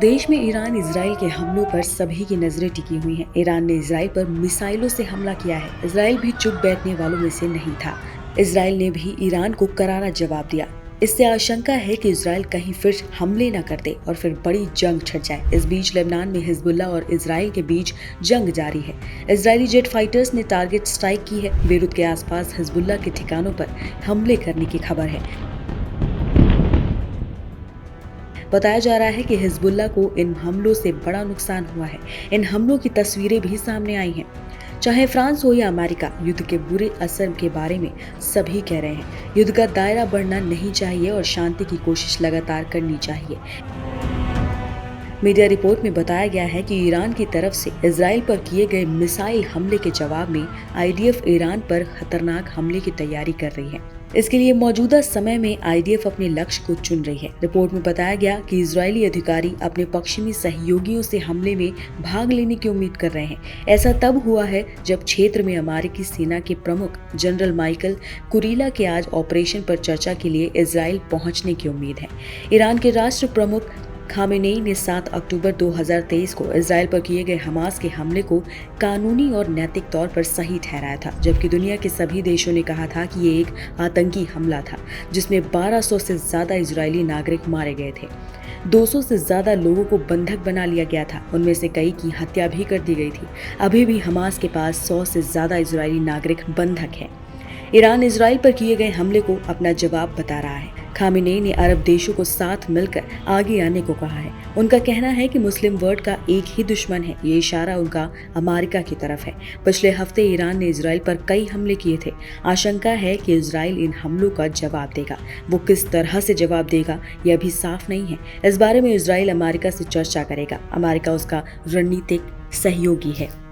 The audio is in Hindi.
देश में ईरान इजराइल के हमलों पर सभी की नजरें टिकी हुई हैं। ईरान ने इजराइल पर मिसाइलों से हमला किया है। इजराइल भी चुप बैठने वालों में से नहीं था। इजराइल ने भी ईरान को करारा जवाब दिया। इससे आशंका है कि इजराइल कहीं फिर हमले न कर दे और फिर बड़ी जंग छिड़ जाए। इस बीच लेबनान में हिजबुल्ला और इजराइल के बीच जंग जारी है। इजरायली जेट फाइटर्स ने टारगेट स्ट्राइक की है। बेरूत के आसपास हिजबुल्ला के ठिकानों पर हमले करने की खबर है। बताया जा रहा है कि हिजबुल्ला को इन हमलों से बड़ा नुकसान हुआ है। इन हमलों की तस्वीरें भी सामने आई हैं। चाहे फ्रांस हो या अमेरिका, युद्ध के बुरे असर के बारे में सभी कह रहे हैं। युद्ध का दायरा बढ़ना नहीं चाहिए और शांति की कोशिश लगातार करनी चाहिए। मीडिया रिपोर्ट में बताया गया है कि ईरान की तरफ से इजराइल पर किए गए मिसाइल हमले के जवाब में आईडीएफ ईरान पर खतरनाक हमले की तैयारी कर रही है। इसके लिए मौजूदा समय में आईडीएफ अपने लक्ष्य को चुन रही है। रिपोर्ट में बताया गया कि इजरायली अधिकारी अपने पश्चिमी सहयोगियों से हमले में भाग लेने की उम्मीद कर रहे हैं। ऐसा तब हुआ है जब क्षेत्र में अमेरिकी सेना के प्रमुख जनरल माइकल कुरीला के आज ऑपरेशन पर चर्चा के लिए इजराइल पहुंचने की उम्मीद है। ईरान के राष्ट्र प्रमुख खामेनेई ने 7 अक्टूबर 2023 को इजराइल पर किए गए हमास के हमले को कानूनी और नैतिक तौर पर सही ठहराया था, जबकि दुनिया के सभी देशों ने कहा था कि ये एक आतंकी हमला था जिसमें 1200 से ज्यादा इजरायली नागरिक मारे गए थे। 200 से ज्यादा लोगों को बंधक बना लिया गया था। उनमें से कई की हत्या भी कर दी गई थी। अभी भी हमास के पास 100 से ज्यादा इजरायली नागरिक बंधक हैं। ईरान इजराइल पर किए गए हमले को अपना जवाब बता रहा है। खामेनेई ने अरब देशों को साथ मिलकर आगे आने को कहा है। उनका कहना है कि मुस्लिम वर्ल्ड का एक ही दुश्मन है। ये इशारा उनका अमेरिका की तरफ है। पिछले हफ्ते ईरान ने इजराइल पर कई हमले किए थे। आशंका है कि इजराइल इन हमलों का जवाब देगा। वो किस तरह से जवाब देगा यह अभी साफ नहीं है। इस बारे में इजराइल अमेरिका से चर्चा करेगा। अमेरिका उसका रणनीतिक सहयोगी है।